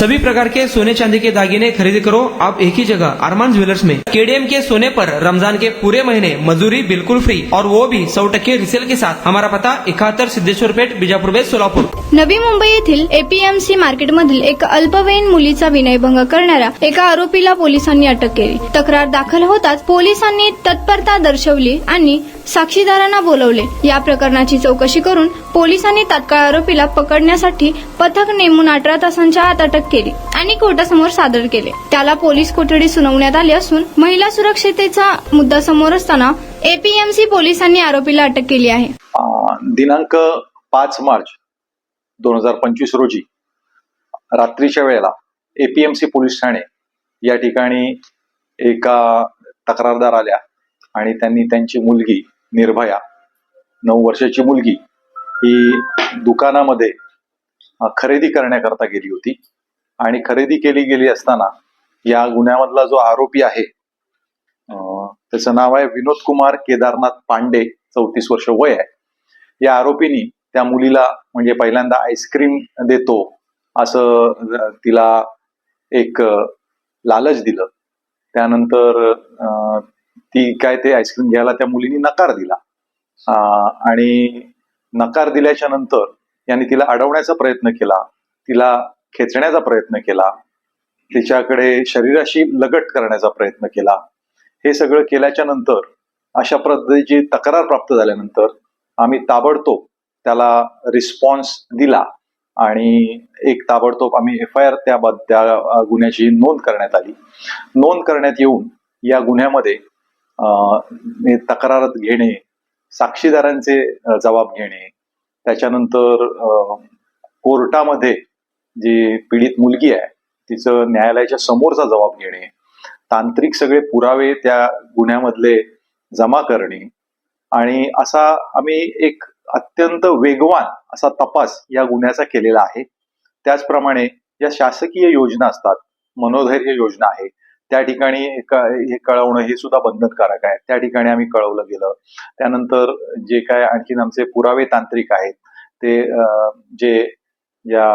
सभी प्रकार के सोने चांदी के दागिने खरीदी करो आप एक ही जगह अरमान ज्वेलर्स में। केडीएम के सोने पर रमजान के पूरे महीने मजदूरी बिल्कुल फ्री और वो भी 100% रिसेल के साथ। हमारा पता 71 सिद्धेश्वर पेठ, बीजापूर बेट, सोलापूर। नवी मुंबई येथील एपीएमसी मार्केटमधील एक अल्पवयीन मुलीचा विनयभंग करणाऱ्या एका आरोपीला पोलिसांनी अटक केली। तक्रार दाखल होताच पोलिसांनी तत्परता दर्शवली आणि साक्षीदारांना बोलवले। या प्रकरणाची चौकशी करून पोलिसांनी तात्काळ आरोपीला पकडण्यासाठी पथक नेमून 18 तासांच्या आत अटक केली आणि कोर्टासमोर सादर केले। त्याला पोलीस कोठडी सुनावण्यात आली असून महिला सुरक्षिततेचा मुद्दा समोर असताना एपीएमसी पोलिसांनी आरोपीला अटक केली आहे। दिनांक 5 मार्च 2025 रोजी रात्रीच्या वेळेला एपीएमसी पोलीस ठाणे या ठिकाणी एका तक्रारदार आल्या आणि त्यांनी त्यांची मुलगी निर्भया 9 वर्षाची मुलगी ही दुकानामध्ये खरेदी करण्याकरता गेली होती आणि खरेदी गेली असताना या गुन्ह्यामधला जो आरोपी आहे त्याचं नाव आहे विनोद कुमार केदारनाथ पांडे, 34 वर्ष वय आहे। या आरोपीनी त्या मुलीला म्हणजे पहिल्यांदा आईस्क्रीम देतो असं तिला एक लालच दिलं। त्यानंतर ती काय ते आईस्क्रीम घ्यायला त्या मुलीने नकार दिला आणि नकार दिल्याच्या नंतर यांनी तिला अडवण्याचा प्रयत्न केला, तिला खेचण्याचा प्रयत्न केला, तिच्याकडे शरीराशी लगट करण्याचा प्रयत्न केला। हे सगळं केल्याच्या नंतर अशा पद्धतीची तक्रार प्राप्त झाल्यानंतर आम्ही ताबडतोब त्याला रिस्पॉन्स दिला आणि एक ताबडतोब आम्ही FIR त्या गुन्ह्याची नोंद करण्यात आली। नोंद करण्यात येऊन या गुन्ह्यामध्ये तक्रार घेणे, साक्षीदारांचे जबाब घेणे, त्याच्यानंतर कोर्टामध्ये जी पीडित मुलगी आहे तिचं न्यायालयाच्या समोरचा जबाब घेणे, तांत्रिक सगळे पुरावे त्या गुन्ह्यामधले जमा करणे आणि असा आम्ही एक अत्यंत वेगवान असा तपास या गुन्ह्याचा केलेला आहे। त्याचप्रमाणे या शासकीय योजना असतात, मनोधैर्य योजना आहे, त्या ठिकाणी हे कळवणं हे सुद्धा बंधनकारक आहे। त्या ठिकाणी आम्ही कळवलं गेलं। त्यानंतर जे काय आणखीन आमचे पुरावे तांत्रिक आहेत ते जे या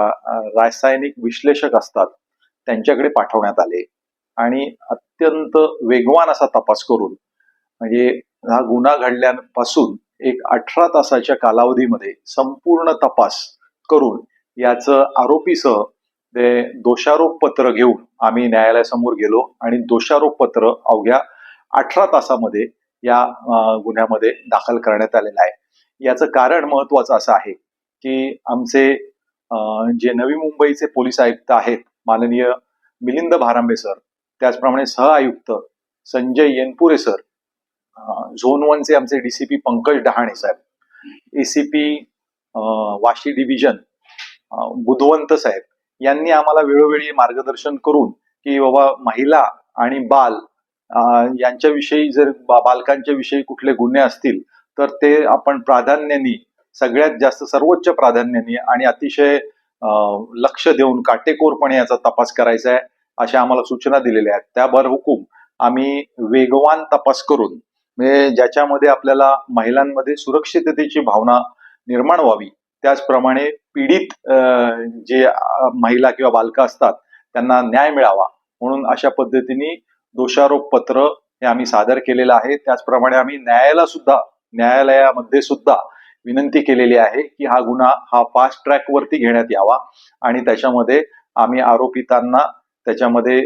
रासायनिक विश्लेषक असतात त्यांच्याकडे पाठवण्यात आले आणि अत्यंत वेगवान असा तपास करून म्हणजे हा गुन्हा घडल्यापासून एक 18 तासाच्या कालावधीमध्ये संपूर्ण तपास करून याचं आरोपीसह ते दोषारोप पत्र घेऊन आम्ही न्यायालयासमोर गेलो आणि दोषारोप पत्र अवघ्या 18 तासामध्ये या गुन्ह्यामध्ये दाखल करण्यात आलेलं आहे। याचं कारण महत्वाचं असं आहे की आमचे जे नवी मुंबईचे पोलीस आयुक्त आहेत माननीय मिलिंद भारांबे सर, त्याचप्रमाणे सह आयुक्त संजय येनपुरे सर, झोन 1 चे आमचे DCP पंकज डहाणे साहेब, ACP वाशी डिव्हिजन बुधवंत साहेब यांनी आम्हाला वेळोवेळी मार्गदर्शन करून की बाबा महिला आणि बाल यांच्याविषयी जर बालकांच्या विषयी कुठले गुन्हे असतील तर ते आपण प्राधान्याने सगळ्यात जास्त सर्वोच्च प्राधान्याने आणि अतिशय लक्ष देऊन काटेकोरपणे याचा तपास करायचा आहे अशा आम्हाला सूचना दिलेल्या आहेत। त्या बरहुकूम आम्ही वेगवान तपास करून म्हणजे ज्याच्यामध्ये आपल्याला महिलांमध्ये सुरक्षिततेची भावना निर्माण व्हावी, त्याचप्रमाणे पीडित जे महिला किंवा बालकं असतात त्यांना न्याय मिळावा म्हणून अशा पद्धतीने दोषारोप पत्र हे आम्ही सादर केलेलं आहे। त्याचप्रमाणे आम्ही न्यायालयामध्ये सुद्धा विनंती केलेली आहे की हा गुन्हा हा फास्ट ट्रॅक वरती घेण्यात यावा आणि त्याच्यामध्ये आम्ही आरोपितांना त्याच्यामध्ये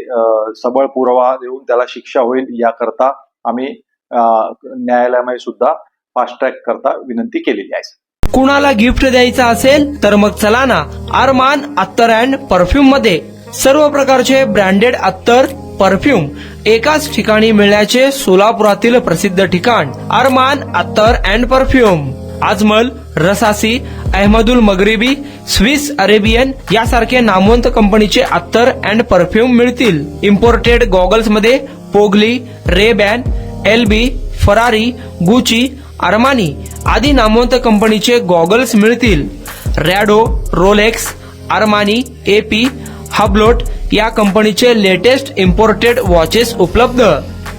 सबळ पुरावा देऊन त्याला शिक्षा होईल याकरता आम्ही न्यायालयामध्ये सुद्धा फास्ट ट्रॅक करता विनंती केलेली आहे। कुणाला गिफ्ट द्यायचं असेल तर मग चला ना अरमान अत्तर अँड परफ्यूम मध्ये सर्व प्रकारचे ब्रँडेड अत्तर परफ्यूम एकाच ठिकाणी मिळण्याचे सोलापुरातील प्रसिद्ध ठिकाण Armaan Attar and perfume. Ajmal, Rasasi, Ahmed al Maghribi, Swiss Arabian यासारखे नामवंत कंपनीचे अत्तर अँड परफ्यूम मिळतील। इम्पोर्टेड गॉगल्स मध्ये पोगली, Ray Ban, LB, Ferrari, Gucci, Armani आदी नामवंत कंपनीचे गॉगल्स मिळतील। Rado, Rolex, Armani, AP, Hublot या कंपनीचे लेटेस्ट इम्पोर्टेड वॉचेस उपलब्ध।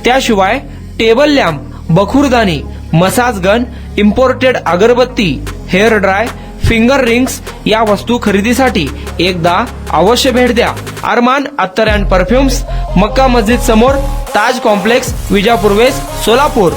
त्याशिवाय टेबल लॅम्प, बखुरदानी, मसाज गन, इम्पोर्टेड अगरबत्ती, हेअर ड्राय, फिंगर रिंग्स या वस्तू खरेदीसाठी एकदा अवश्य भेट द्या। अरमान अत्तर अँड परफ्युम्स, मक्का मस्जिद समोर, ताज कॉम्प्लेक्स, विजापूर वेस्ट, सोलापूर.